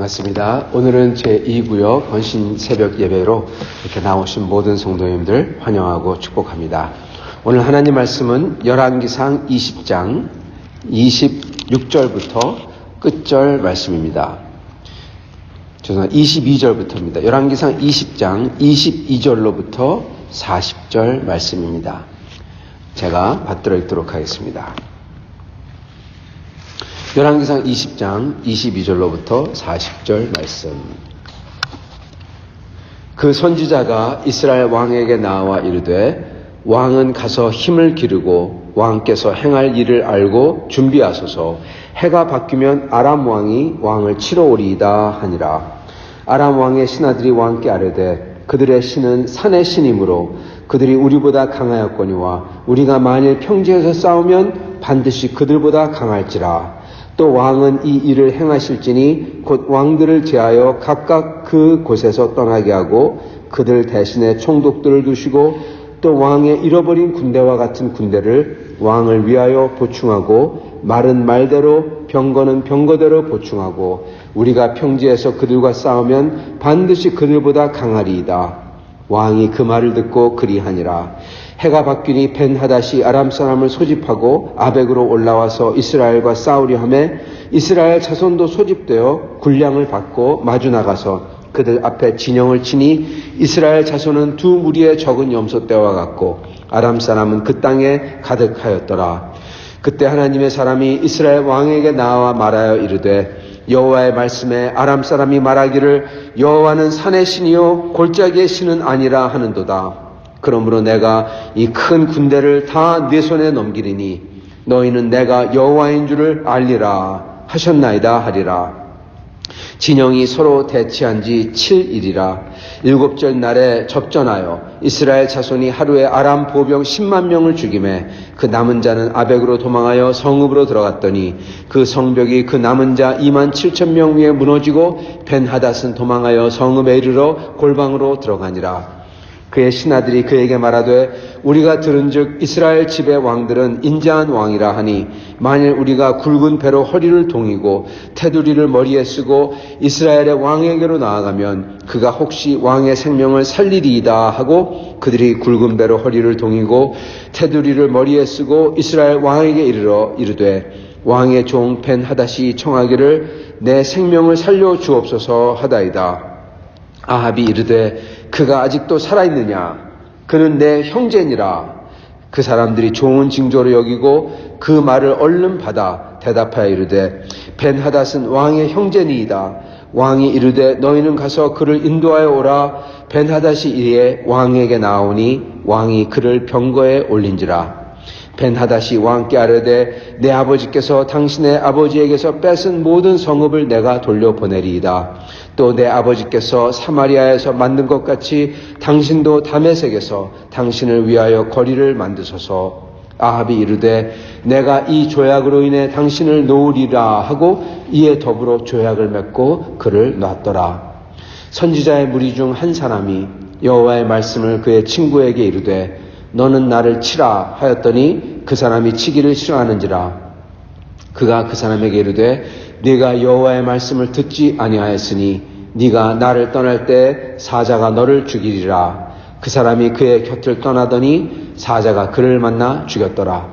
반갑습니다. 오늘은 제2구역 번신 새벽 예배로 이렇게 나오신 모든 성도님들 환영하고 축복합니다. 오늘 하나님 말씀은 열왕기상 20장 26절부터 끝절 말씀입니다. 죄송합니다. 22절부터입니다. 열왕기상 20장 22절로부터 40절 말씀입니다. 제가 받들어 읽도록 하겠습니다. 열왕기상 20장 22절로부터 40절 말씀. 그 선지자가 이스라엘 왕에게 나와 이르되 왕은 가서 힘을 기르고 왕께서 행할 일을 알고 준비하소서. 해가 바뀌면 아람 왕이 왕을 치러 오리이다 하니라. 아람 왕의 신하들이 왕께 아뢰되 그들의 신은 산의 신이므로 그들이 우리보다 강하였거니와 우리가 만일 평지에서 싸우면 반드시 그들보다 강할지라. 또 왕은 이 일을 행하실지니 곧 왕들을 제하여 각각 그 곳에서 떠나게 하고 그들 대신에 총독들을 두시고 또 왕의 잃어버린 군대와 같은 군대를 왕을 위하여 보충하고 말은 말대로 병거는 병거대로 보충하고 우리가 평지에서 그들과 싸우면 반드시 그들보다 강하리이다. 왕이 그 말을 듣고 그리하니라. 해가 바뀌니 벤하닷이 아람 사람을 소집하고 아벡으로 올라와서 이스라엘과 싸우려 하매 이스라엘 자손도 소집되어 군량을 받고 마주 나가서 그들 앞에 진영을 치니 이스라엘 자손은 두 무리의 적은 염소떼와 같고 아람 사람은 그 땅에 가득하였더라. 그때 하나님의 사람이 이스라엘 왕에게 나와 말하여 이르되 여호와의 말씀에 아람 사람이 말하기를 여호와는 산의 신이요 골짜기의 신은 아니라 하는도다. 그러므로 내가 이 큰 군대를 다 네 손에 넘기리니 너희는 내가 여호와인 줄을 알리라 하셨나이다 하리라. 진영이 서로 대치한 지 7일이라. 일곱절 날에 접전하여 이스라엘 자손이 하루에 아람 보병 10만 명을 죽이매 그 남은 자는 아벡으로 도망하여 성읍으로 들어갔더니 그 성벽이 그 남은 자 2만 7천 명 위에 무너지고 벤하닷은 도망하여 성읍에 이르러 골방으로 들어가니라. 그의 신하들이 그에게 말하되 우리가 들은즉 이스라엘 집의 왕들은 인자한 왕이라 하니 만일 우리가 굵은 배로 허리를 동이고 테두리를 머리에 쓰고 이스라엘의 왕에게로 나아가면 그가 혹시 왕의 생명을 살리리이다 하고 그들이 굵은 배로 허리를 동이고 테두리를 머리에 쓰고 이스라엘 왕에게 이르러 이르되 왕의 종 벤하닷이 청하기를 내 생명을 살려 주옵소서 하다이다. 아합이 이르되 그가 아직도 살아있느냐? 그는 내 형제니라. 그 사람들이 좋은 징조로 여기고 그 말을 얼른 받아 대답하여 이르되 벤하닷은 왕의 형제니이다. 왕이 이르되 너희는 가서 그를 인도하여 오라. 벤하닷이 이에 왕에게 나오니 왕이 그를 병거에 올린지라. 벤하닷이 왕께 아뢰되 내 아버지께서 당신의 아버지에게서 뺏은 모든 성읍을 내가 돌려보내리이다. 또 내 아버지께서 사마리아에서 만든 것 같이 당신도 다메섹에서 당신을 위하여 거리를 만드소서. 아합이 이르되 내가 이 조약으로 인해 당신을 놓으리라 하고 이에 더불어 조약을 맺고 그를 놨더라. 선지자의 무리 중 한 사람이 여호와의 말씀을 그의 친구에게 이르되 너는 나를 치라 하였더니 그 사람이 치기를 싫어하는지라. 그가 그 사람에게 이르되 네가 여호와의 말씀을 듣지 아니하였으니 네가 나를 떠날 때 사자가 너를 죽이리라. 그 사람이 그의 곁을 떠나더니 사자가 그를 만나 죽였더라.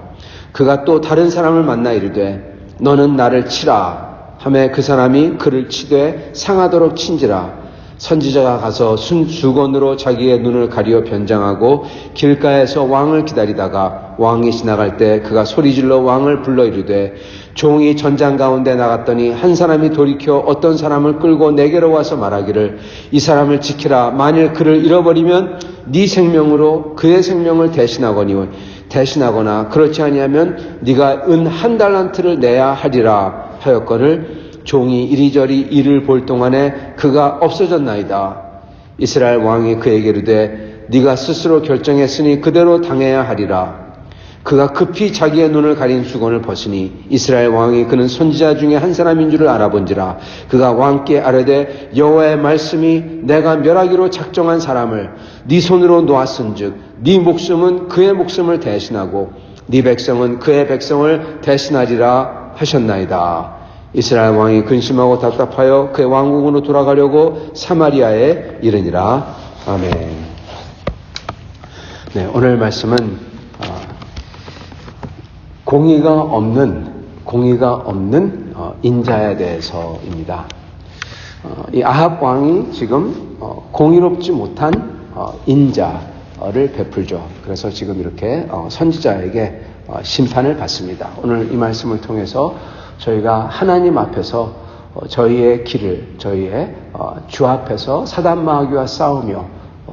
그가 또 다른 사람을 만나 이르되 너는 나를 치라 하매 그 사람이 그를 치되 상하도록 친지라. 선지자가 가서 수건으로 자기의 눈을 가리어 변장하고 길가에서 왕을 기다리다가 왕이 지나갈 때 그가 소리질러 왕을 불러 이르되 종이 전장 가운데 나갔더니 한 사람이 돌이켜 어떤 사람을 끌고 내게로 와서 말하기를 이 사람을 지키라. 만일 그를 잃어버리면 네 생명으로 그의 생명을 대신하거나 그렇지 아니하면 네가 은 1달란트를 내야 하리라 하였거늘 종이 이리저리 이를 볼 동안에 그가 없어졌나이다. 이스라엘 왕이 그에게 이르되 네가 스스로 결정했으니 그대로 당해야 하리라. 그가 급히 자기의 눈을 가린 수건을 벗으니 이스라엘 왕이 그는 선지자 중에 한 사람인 줄을 알아본지라. 그가 왕께 아뢰되 여호와의 말씀이 내가 멸하기로 작정한 사람을 네 손으로 놓았은즉 네 목숨은 그의 목숨을 대신하고 네 백성은 그의 백성을 대신하리라 하셨나이다. 이스라엘 왕이 근심하고 답답하여 그의 왕국으로 돌아가려고 사마리아에 이르니라. 아멘. 네, 오늘 말씀은 공의가 없는 인자에 대해서입니다. 이 아합 왕이 지금 공의롭지 못한 인자를 베풀죠. 그래서 지금 이렇게 선지자에게 심판을 받습니다. 오늘 이 말씀을 통해서 저희가 하나님 앞에서 저희의 길을, 저희의 주 앞에서 사단 마귀와 싸우며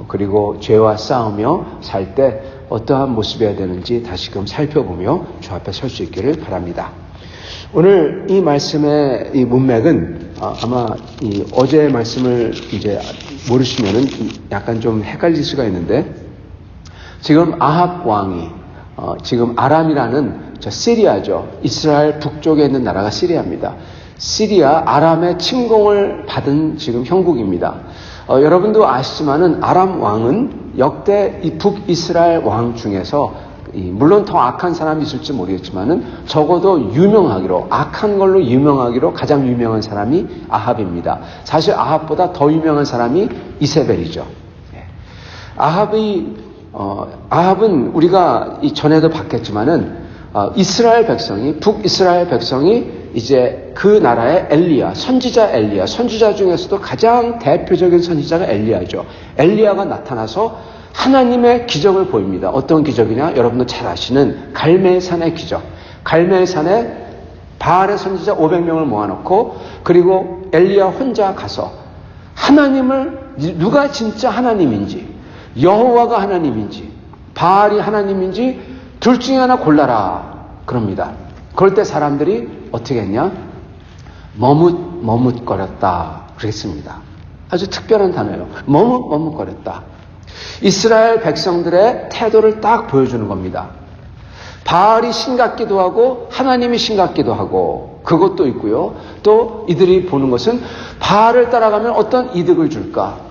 그리고 죄와 싸우며 살 때 어떠한 모습이어야 되는지 다시금 살펴보며 주 앞에 설 수 있기를 바랍니다. 오늘 이 말씀의 이 문맥은 아마 이 어제의 말씀을 이제 모르시면은 약간 좀 헷갈릴 수가 있는데, 지금 아합 왕이 지금 아람이라는 시리아죠. 이스라엘 북쪽에 있는 나라가 시리아입니다. 시리아 아람의 침공을 받은 지금 형국입니다. 여러분도 아시지만은 아람 왕은 역대 이 북이스라엘 왕 중에서 물론 더 악한 사람이 있을지 모르겠지만은 적어도 유명하기로, 악한 걸로 유명하기로 가장 유명한 사람이 아합입니다. 사실 아합보다 더 유명한 사람이 이세벨이죠. 아합은 우리가 전에도 봤겠지만은 이스라엘 백성이, 북이스라엘 백성이 이제 그 나라의 선지자 중에서도 가장 대표적인 선지자가 엘리야죠. 엘리야가 나타나서 하나님의 기적을 보입니다. 어떤 기적이냐? 여러분도 잘 아시는 갈멜산의 기적. 갈멜산에 바알의 선지자 500명을 모아놓고, 그리고 엘리야 혼자 가서 하나님을, 누가 진짜 하나님인지, 여호와가 하나님인지 바알이 하나님인지 둘 중에 하나 골라라 그럽니다. 그럴 때 사람들이 어떻게 했냐? 머뭇거렸다 그랬습니다. 아주 특별한 단어예요. 머뭇거렸다. 이스라엘 백성들의 태도를 딱 보여주는 겁니다. 바알이 신 같기도 하고 하나님이 신 같기도 하고 그것도 있고요. 또 이들이 보는 것은 바알을 따라가면 어떤 이득을 줄까?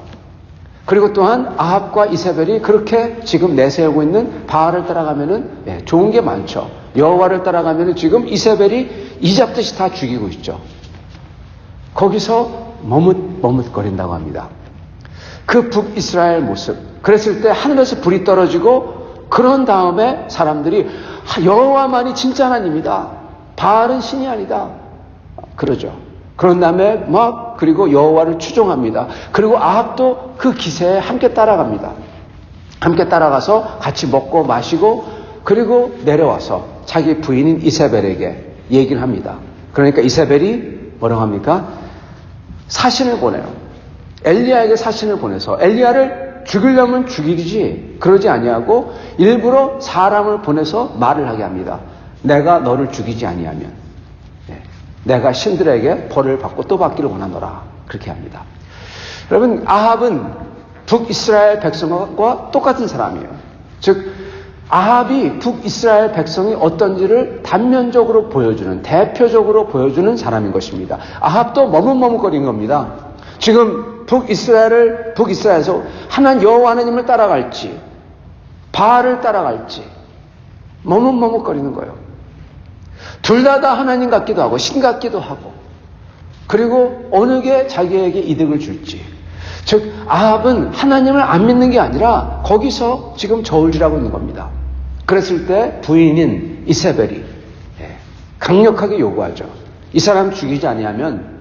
그리고 또한 아합과 이세벨이 그렇게 지금 내세우고 있는 바알을 따라가면은 좋은 게 많죠. 여호와를 따라가면은 지금 이세벨이 이잡듯이 다 죽이고 있죠. 거기서 머뭇거린다고 합니다. 그 북이스라엘 모습. 그랬을 때 하늘에서 불이 떨어지고, 그런 다음에 사람들이 여호와만이 진짜 하나님이다. 바알은 신이 아니다. 그러죠. 그런 다음에 그리고 여호와를 추종합니다. 그리고 아합도 그 기세에 함께 따라갑니다. 함께 따라가서 같이 먹고 마시고, 그리고 내려와서 자기 부인인 이세벨에게 얘기를 합니다. 그러니까 이세벨이 뭐라고 합니까? 사신을 보내요. 엘리야에게 사신을 보내서 엘리야를 죽이려면 죽이지 그러지 아니하고 일부러 사람을 보내서 말을 하게 합니다. 내가 너를 죽이지 아니하면 내가 신들에게 벌을 받고 또 받기를 원하노라. 그렇게 합니다. 여러분, 아합은 북이스라엘 백성과 똑같은 사람이에요. 즉 아합이 북이스라엘 백성이 어떤지를 단면적으로 보여주는, 대표적으로 보여주는 사람인 것입니다. 아합도 머뭇머뭇거린 겁니다. 지금 북이스라엘에서 여호와 하나님을 따라갈지 바알을 따라갈지 머뭇머뭇거리는 거예요. 둘 다 하나님 같기도 하고 신 같기도 하고, 그리고 어느 게 자기에게 이득을 줄지. 즉 아합은 하나님을 안 믿는 게 아니라 거기서 지금 저울질하고 있는 겁니다. 그랬을 때 부인인 이세벨이 강력하게 요구하죠. 이 사람 죽이지 아니하면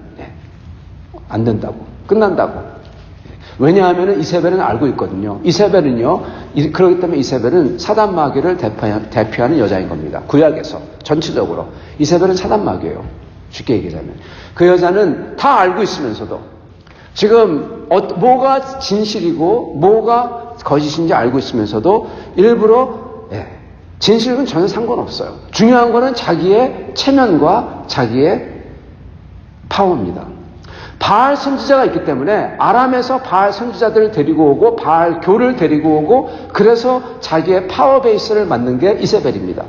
안 된다고, 끝난다고. 왜냐하면 이세벨은 알고 있거든요. 이세벨은요, 그렇기 때문에 이세벨은 사단 마귀를 대표하는 여자인 겁니다. 구약에서 전체적으로 이세벨은 사단 마귀예요. 쉽게 얘기하자면 그 여자는 다 알고 있으면서도, 지금 뭐가 진실이고 뭐가 거짓인지 알고 있으면서도 일부러 진실은 전혀 상관없어요. 중요한 거는 자기의 체면과 자기의 파워입니다. 바알 선지자가 있기 때문에 아람에서 바알 선지자들을 데리고 오고 바알 교를 데리고 오고, 그래서 자기의 파워 베이스를 만든 게 이세벨입니다.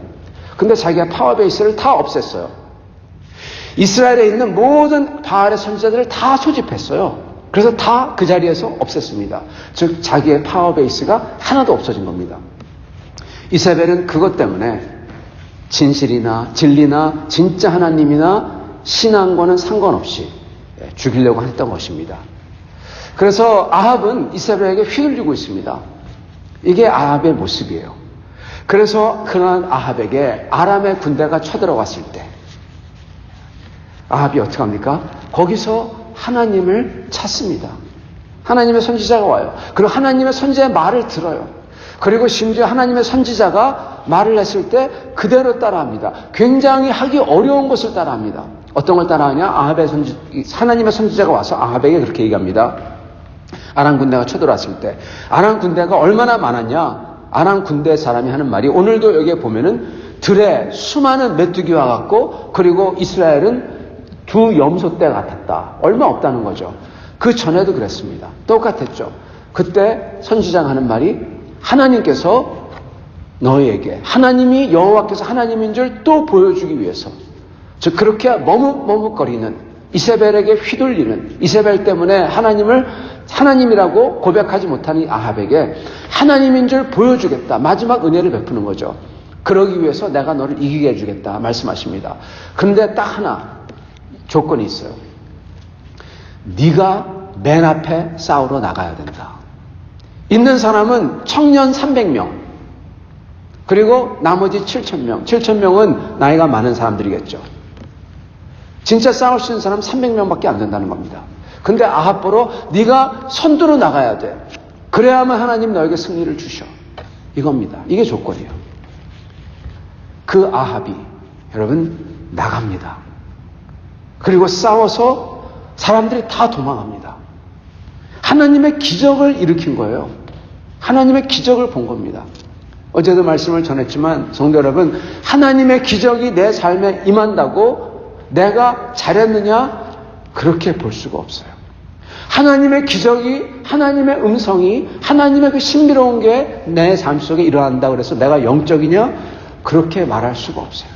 근데 자기가 파워 베이스를 다 없앴어요. 이스라엘에 있는 모든 바알의 선지자들을 다 소집했어요. 그래서 다 그 자리에서 없앴습니다. 즉 자기의 파워 베이스가 하나도 없어진 겁니다. 이세벨은 그것 때문에 진실이나 진리나 진짜 하나님이나 신앙과는 상관없이 죽이려고 했던 것입니다. 그래서 아합은 이세벨에게 휘둘리고 있습니다. 이게 아합의 모습이에요. 그래서 그러한 아합에게 아람의 군대가 쳐들어왔을 때 아합이 어떻게 합니까? 거기서 하나님을 찾습니다. 하나님의 선지자가 와요. 그리고 하나님의 선지자의 말을 들어요. 그리고 심지어 하나님의 선지자가 말을 했을 때 그대로 따라합니다. 굉장히 하기 어려운 것을 따라합니다. 어떤 걸 따라하냐? 하나님의 선지자가 와서 아합에게 그렇게 얘기합니다. 아람 군대가 쳐들어왔을 때 아람 군대가 얼마나 많았냐? 아람 군대 사람이 하는 말이 오늘도 여기에 보면은 들에 수많은 메뚜기와 같고 그리고 이스라엘은 두 염소떼 같았다. 얼마 없다는 거죠. 그 전에도 그랬습니다. 똑같았죠. 그때 선지자가 하는 말이 하나님께서 너희에게 하나님이 여호와께서 하나님인 줄 또 보여주기 위해서 즉 그렇게 머뭇머뭇거리는 이세벨에게 휘둘리는 이세벨 때문에 하나님을 하나님이라고 고백하지 못하는 아합에게 하나님인 줄 보여주겠다. 마지막 은혜를 베푸는 거죠. 그러기 위해서 내가 너를 이기게 해주겠다 말씀하십니다. 그런데 딱 하나 조건이 있어요. 네가 맨 앞에 싸우러 나가야 된다. 있는 사람은 청년 300명 그리고 나머지 7,000명 7,000명은 나이가 많은 사람들이겠죠. 진짜 싸울 수 있는 사람 300명밖에 안 된다는 겁니다. 근데 아합 보러 네가 선두로 나가야 돼. 그래야만 하나님 너에게 승리를 주셔. 이겁니다. 이게 조건이에요. 그 아합이 여러분 나갑니다. 그리고 싸워서 사람들이 다 도망합니다. 하나님의 기적을 일으킨 거예요. 하나님의 기적을 본 겁니다. 어제도 말씀을 전했지만 성도 여러분, 하나님의 기적이 내 삶에 임한다고 내가 잘했느냐? 그렇게 볼 수가 없어요. 하나님의 기적이, 하나님의 음성이, 하나님의 그 신비로운 게 내 삶 속에 일어난다 그래서 내가 영적이냐? 그렇게 말할 수가 없어요.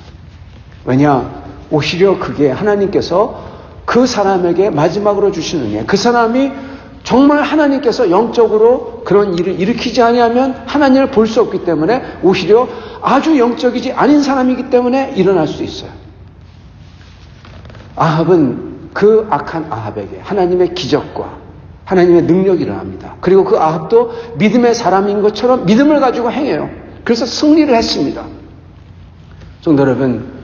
왜냐? 오히려 그게 하나님께서 그 사람에게 마지막으로 주시는 은혜, 그 사람이 정말 하나님께서 영적으로 그런 일을 일으키지 아니하면 하나님을 볼 수 없기 때문에 오히려 아주 영적이지 아닌 사람이기 때문에 일어날 수 있어요. 아합은 그 악한 아합에게 하나님의 기적과 하나님의 능력이 일어납니다. 그리고 그 아합도 믿음의 사람인 것처럼 믿음을 가지고 행해요. 그래서 승리를 했습니다. 성도 여러분,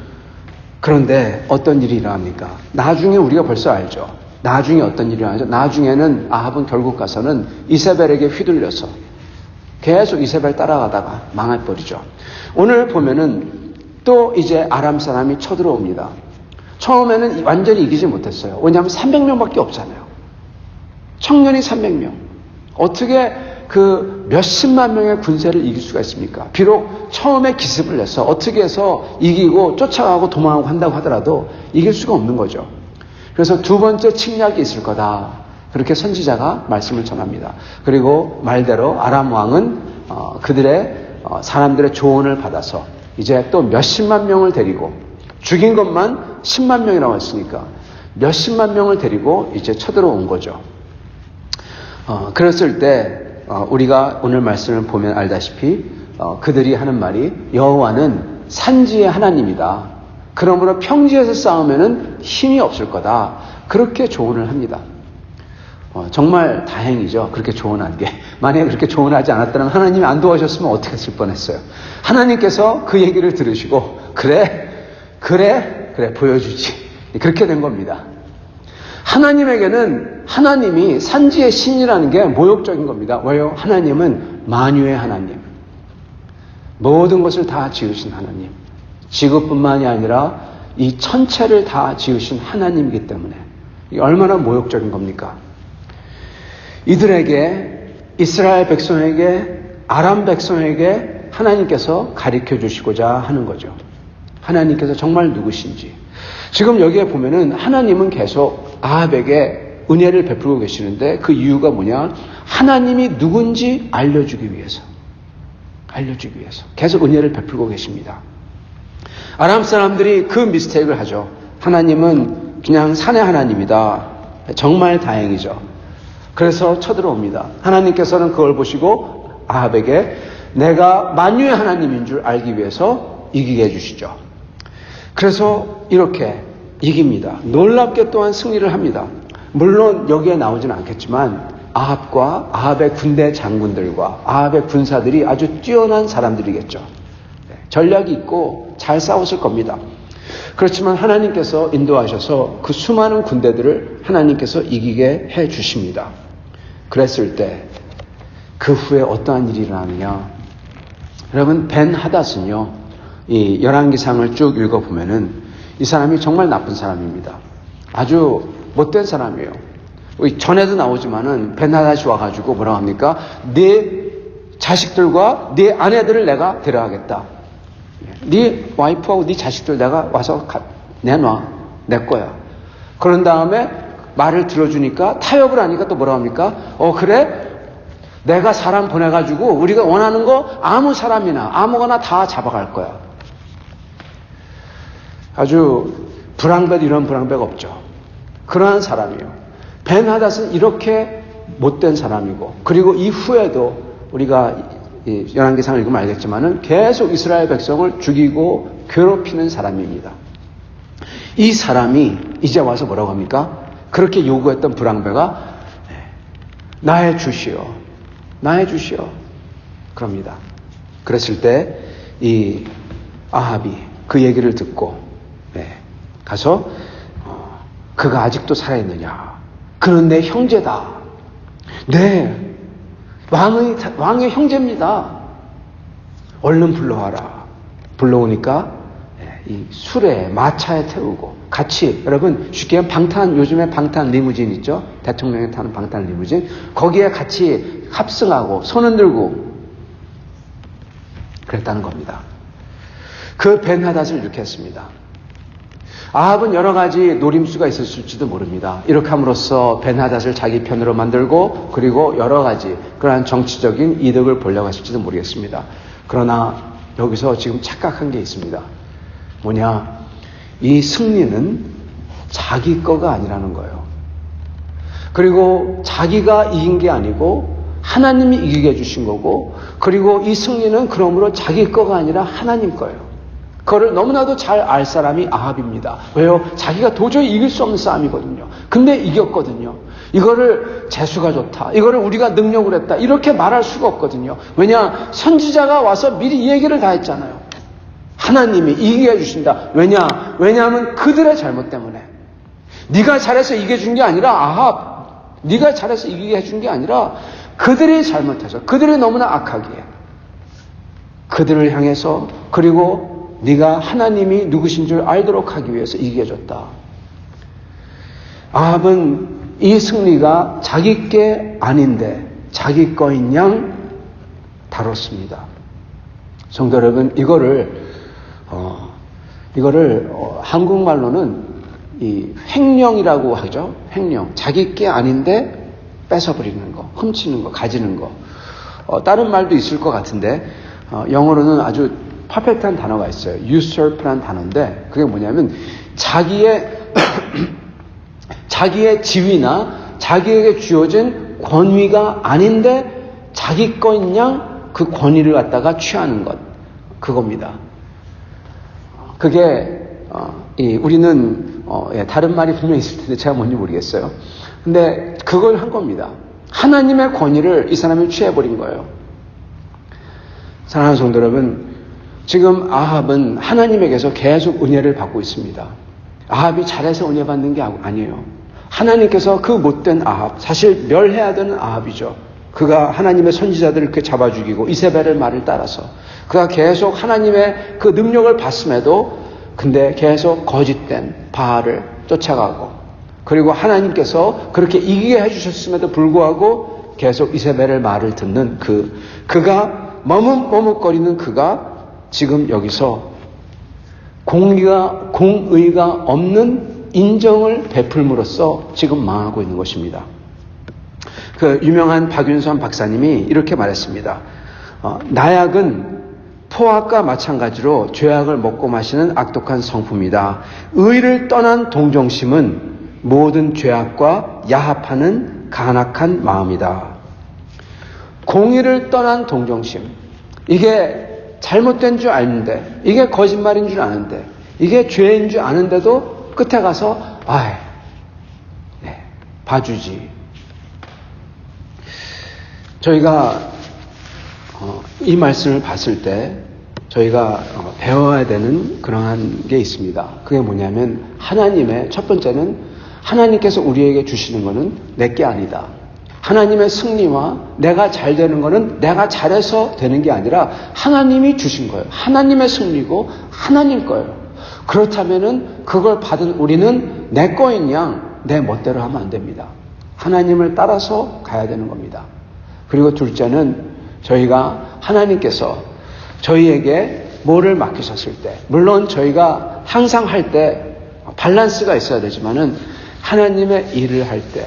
그런데 어떤 일이 일어납니까? 나중에 우리가 벌써 알죠. 나중에 어떤 일이 일어나죠? 나중에는 아합은 결국 가서는 이세벨에게 휘둘려서 계속 이세벨 따라가다가 망해버리죠. 오늘 보면은 또 이제 아람 사람이 쳐들어옵니다. 처음에는 완전히 이기지 못했어요. 왜냐하면 300명밖에 없잖아요. 청년이 300명. 어떻게 그 몇십만 명의 군세를 이길 수가 있습니까? 비록 처음에 기습을 내서 어떻게 해서 이기고 쫓아가고 도망하고 한다고 하더라도 이길 수가 없는 거죠. 그래서 두 번째 침략이 있을 거다. 그렇게 선지자가 말씀을 전합니다. 그리고 말대로 아람 왕은 그들의 사람들의 조언을 받아서 이제 또 몇십만 명을 데리고 죽인 것만 10만 명이라고 했으니까 몇십만 명을 데리고 이제 쳐들어온 거죠. 그랬을 때 우리가 오늘 말씀을 보면 알다시피 그들이 하는 말이 여호와는 산지의 하나님이다. 그러므로 평지에서 싸우면은 힘이 없을 거다. 그렇게 조언을 합니다. 정말 다행이죠. 그렇게 조언한 게. 만약에 그렇게 조언하지 않았다면 하나님이 안 도와주셨으면 어떻게 했을 뻔했어요. 하나님께서 그 얘기를 들으시고 그래 보여주지. 그렇게 된 겁니다. 하나님에게는 하나님이 산지의 신이라는 게 모욕적인 겁니다. 왜요? 하나님은 만유의 하나님. 모든 것을 다 지으신 하나님. 지구뿐만이 아니라 이 천체를 다 지으신 하나님이기 때문에 이게 얼마나 모욕적인 겁니까? 이들에게, 이스라엘 백성에게, 아람 백성에게 하나님께서 가르쳐 주시고자 하는 거죠. 하나님께서 정말 누구신지. 지금 여기에 보면은 하나님은 계속 아합에게 은혜를 베풀고 계시는데 그 이유가 뭐냐? 하나님이 누군지 알려주기 위해서. 계속 은혜를 베풀고 계십니다. 아람 사람들이 그 미스테이크를 하죠. 하나님은 그냥 산의 하나님이다. 정말 다행이죠. 그래서 쳐들어옵니다. 하나님께서는 그걸 보시고 아합에게 내가 만유의 하나님인 줄 알기 위해서 이기게 해주시죠. 그래서 이렇게 이깁니다. 놀랍게 또한 승리를 합니다. 물론 여기에 나오지는 않겠지만 아합과 아합의 군대 장군들과 아합의 군사들이 아주 뛰어난 사람들이겠죠. 전략이 있고 잘 싸웠을 겁니다. 그렇지만 하나님께서 인도하셔서 그 수많은 군대들을 하나님께서 이기게 해 주십니다. 그랬을 때 그 후에 어떠한 일이 일어나느냐? 여러분, 벤 하닷은요, 이 열왕기상을 쭉 읽어보면은 이 사람이 정말 나쁜 사람입니다. 아주 못된 사람이에요. 전에도 나오지만은 벤 하닷이 와가지고 뭐라고 합니까? 네 자식들과 네 아내들을 내가 데려가겠다. 네 와이프하고 네 자식들 내가 와서 내놔. 내 거야. 그런 다음에 말을 들어주니까 타협을 하니까 또 뭐라고 합니까? 그래? 내가 사람 보내가지고 우리가 원하는 거 아무 사람이나 아무거나 다 잡아갈 거야. 아주 불황배 이런 불황배가 없죠. 그러한 사람이에요. 벤 하닷은 이렇게 못된 사람이고, 그리고 이후에도 우리가 열왕기상을 읽으면 알겠지만은 계속 이스라엘 백성을 죽이고 괴롭히는 사람입니다. 이 사람이 이제 와서 뭐라고 합니까? 그렇게 요구했던 불황배가 나의 주시오. 나의 주시오. 그럽니다. 그랬을 때 이 아합이 그 얘기를 듣고 가서 그가 아직도 살아있느냐? 그는 내 형제다. 네, 왕의 형제입니다. 얼른 불러와라. 불러오니까 이 술에 마차에 태우고 같이, 여러분 쉽게 하면 요즘에 방탄 리무진 있죠? 대통령이 타는 방탄 리무진, 거기에 같이 합승하고 손 흔들고 그랬다는 겁니다. 그 벤 하닷을 이렇게 했습니다. 아합은 여러 가지 노림수가 있었을지도 모릅니다. 이렇게 함으로써 벤 하닷을 자기 편으로 만들고, 그리고 여러 가지 그러한 정치적인 이득을 보려고 했을지도 모르겠습니다. 그러나 여기서 지금 착각한 게 있습니다. 뭐냐? 이 승리는 자기 거가 아니라는 거예요. 그리고 자기가 이긴 게 아니고 하나님이 이기게 해주신 거고, 그리고 이 승리는 그러므로 자기 거가 아니라 하나님 거예요. 그거를 너무나도 잘 알 사람이 아합입니다. 왜요? 자기가 도저히 이길 수 없는 싸움이거든요. 근데 이겼거든요. 이거를 재수가 좋다, 이거를 우리가 능력을 했다, 이렇게 말할 수가 없거든요. 왜냐? 선지자가 와서 미리 이 얘기를 다 했잖아요. 하나님이 이기게 해주신다. 왜냐하면 그들의 잘못 때문에. 네가 잘해서 이겨준 게 아니라, 아합, 네가 잘해서 이기게 해준 게 아니라 그들이 잘못해서, 그들이 너무나 악하기에 그들을 향해서, 그리고 네가 하나님이 누구신 줄 알도록 하기 위해서 이기게 해줬다. 아합은 이 승리가 자기 게 아닌데 자기 거인 양 다뤘습니다. 성도 여러분, 이거를 한국말로는 이 횡령이라고 하죠. 횡령. 자기 게 아닌데 뺏어버리는 거, 훔치는 거, 가지는 거. 다른 말도 있을 것 같은데, 영어로는 아주 퍼펙트한 단어가 있어요. usurp라는 단어인데, 그게 뭐냐면 자기의 지위나 자기에게 주어진 권위가 아닌데 자기 거인 양 그 권위를 갖다가 취하는 것, 그겁니다. 그게 우리는 다른 말이 분명히 있을 텐데 제가 뭔지 모르겠어요. 근데 그걸 한 겁니다. 하나님의 권위를 이 사람이 취해버린 거예요. 사랑하는 성도 여러분, 지금 아합은 하나님에게서 계속 은혜를 받고 있습니다. 아합이 잘해서 은혜 받는 게 아니에요. 하나님께서 그 못된 아합, 사실 멸해야 되는 아합이죠. 그가 하나님의 선지자들을 이렇게 잡아 죽이고 이세벨의 말을 따라서 그가 계속 하나님의 그 능력을 받음에도 근데 계속 거짓된 바알을 쫓아가고, 그리고 하나님께서 그렇게 이기게 해주셨음에도 불구하고 계속 이세벨의 말을 듣는 그가 머뭇머뭇거리는 그가 지금 여기서 공의가 없는 인정을 베풀므로써 지금 망하고 있는 것입니다. 그 유명한 박윤선 박사님이 이렇게 말했습니다. 나약은 포악과 마찬가지로 죄악을 먹고 마시는 악독한 성품이다. 의를 떠난 동정심은 모든 죄악과 야합하는 간악한 마음이다. 공의를 떠난 동정심, 이게 잘못된 줄 아는데, 이게 거짓말인 줄 아는데, 이게 죄인 줄 아는데도 끝에 가서 봐주지. 저희가 이 말씀을 봤을 때 저희가 배워야 되는 그러한 게 있습니다. 그게 뭐냐면 하나님의 첫 번째는 하나님께서 우리에게 주시는 거는 내게 아니다. 하나님의 승리와 내가 잘 되는 거는 내가 잘해서 되는 게 아니라 하나님이 주신 거예요. 하나님의 승리고 하나님 거예요. 그렇다면은 그걸 받은 우리는 내 거인 양 내 멋대로 하면 안 됩니다. 하나님을 따라서 가야 되는 겁니다. 그리고 둘째는 저희가 하나님께서 저희에게 뭐를 맡기셨을 때, 물론 저희가 항상 할 때 밸런스가 있어야 되지만은 하나님의 일을 할 때,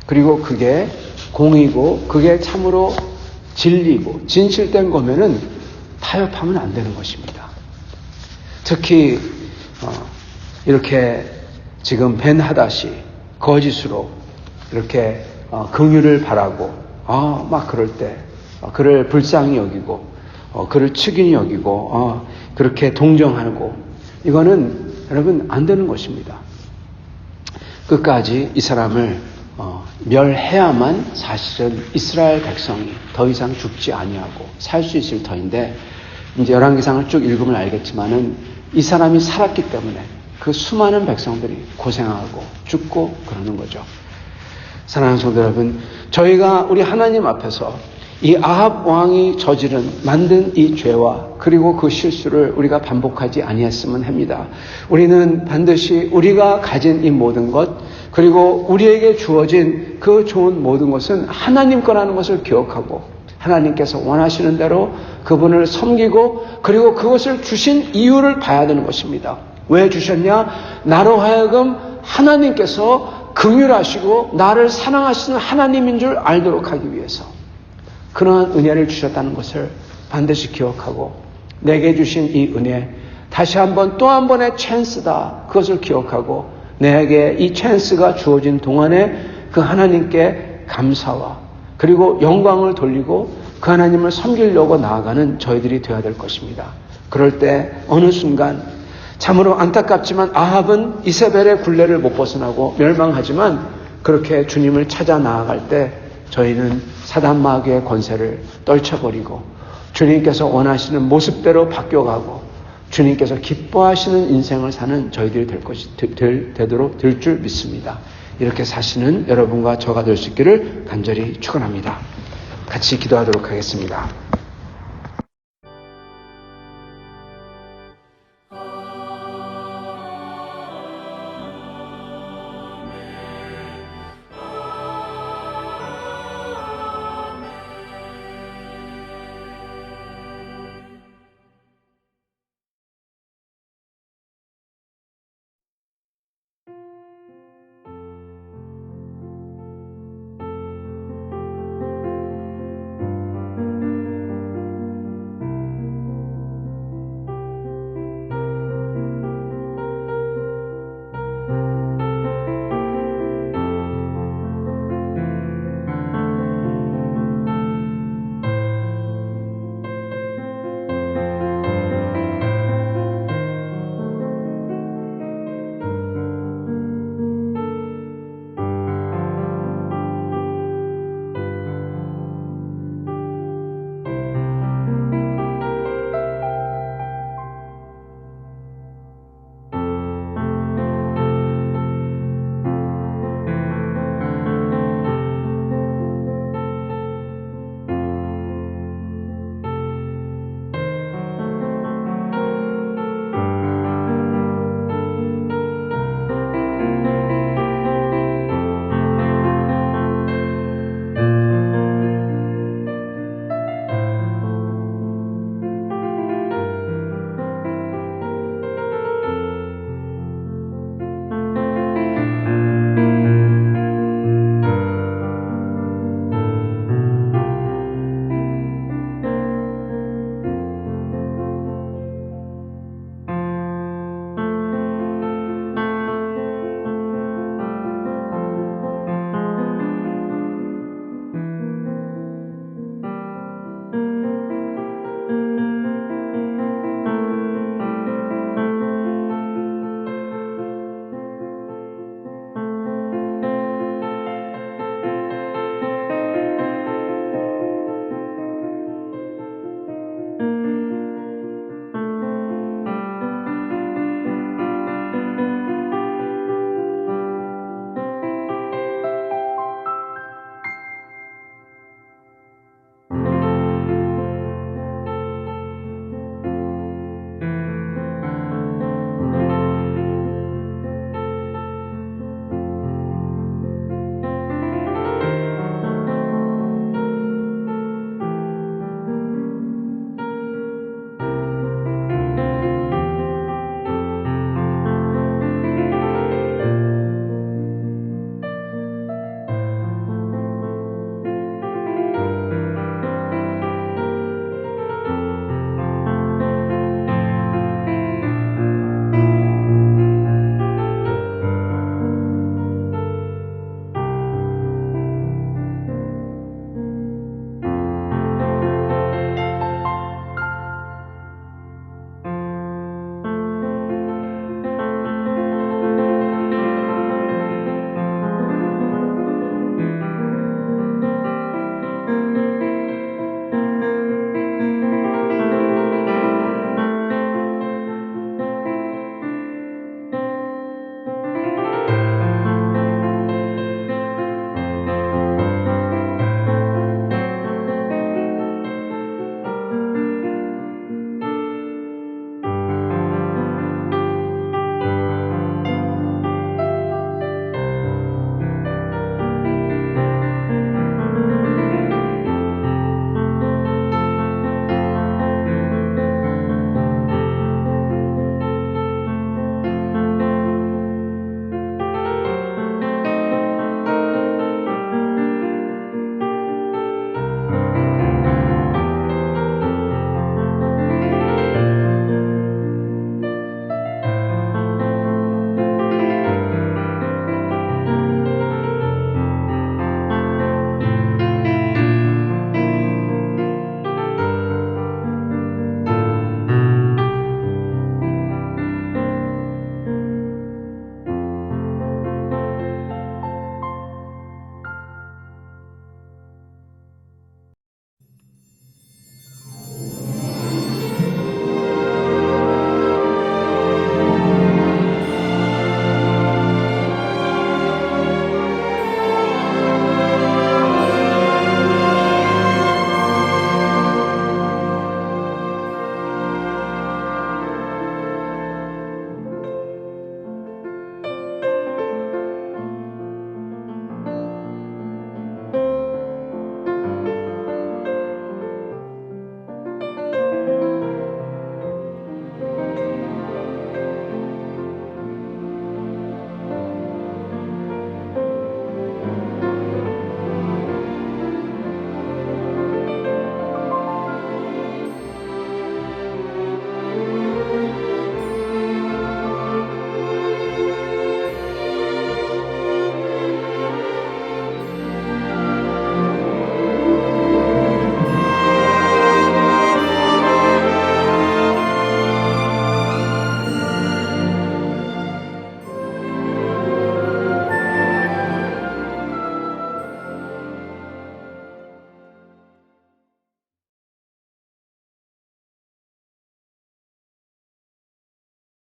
그리고 그게 공이고 그게 참으로 진리고 진실된 거면은 타협하면 안 되는 것입니다. 특히 이렇게 지금 벤 하닷이 거짓으로 이렇게 긍휼을 바라고 막 그럴 때 그를 불쌍히 여기고 그를 측인히 여기고 그렇게 동정하고 이거는 여러분 안 되는 것입니다. 끝까지 이 사람을 멸해야만 사실은 이스라엘 백성이 더 이상 죽지 아니하고 살 수 있을 터인데 이제 열왕기상을 쭉 읽으면 알겠지만은 이 사람이 살았기 때문에 그 수많은 백성들이 고생하고 죽고 그러는 거죠. 사랑하는 성도 여러분, 저희가 우리 하나님 앞에서 이 아합 왕이 만든 이 죄와 그리고 그 실수를 우리가 반복하지 아니했으면 합니다. 우리는 반드시 우리가 가진 이 모든 것 그리고 우리에게 주어진 그 좋은 모든 것은 하나님 거라는 것을 기억하고 하나님께서 원하시는 대로 그분을 섬기고 그리고 그것을 주신 이유를 봐야 되는 것입니다. 왜 주셨냐? 나로 하여금 하나님께서 긍휼하시고 나를 사랑하시는 하나님인 줄 알도록 하기 위해서 그러한 은혜를 주셨다는 것을 반드시 기억하고 내게 주신 이 은혜 다시 한번 또 한 번의 찬스다. 그것을 기억하고 내게 이 찬스가 주어진 동안에 그 하나님께 감사와 그리고 영광을 돌리고 그 하나님을 섬기려고 나아가는 저희들이 되어야 될 것입니다. 그럴 때 어느 순간 참으로 안타깝지만 아합은 이세벨의 굴레를 못 벗어나고 멸망하지만 그렇게 주님을 찾아 나아갈 때 저희는 사단 마귀의 권세를 떨쳐버리고 주님께서 원하시는 모습대로 바뀌어가고 주님께서 기뻐하시는 인생을 사는 저희들이 되도록 될 줄 믿습니다. 이렇게 사시는 여러분과 저가 될 수 있기를 간절히 축원합니다. 같이 기도하도록 하겠습니다.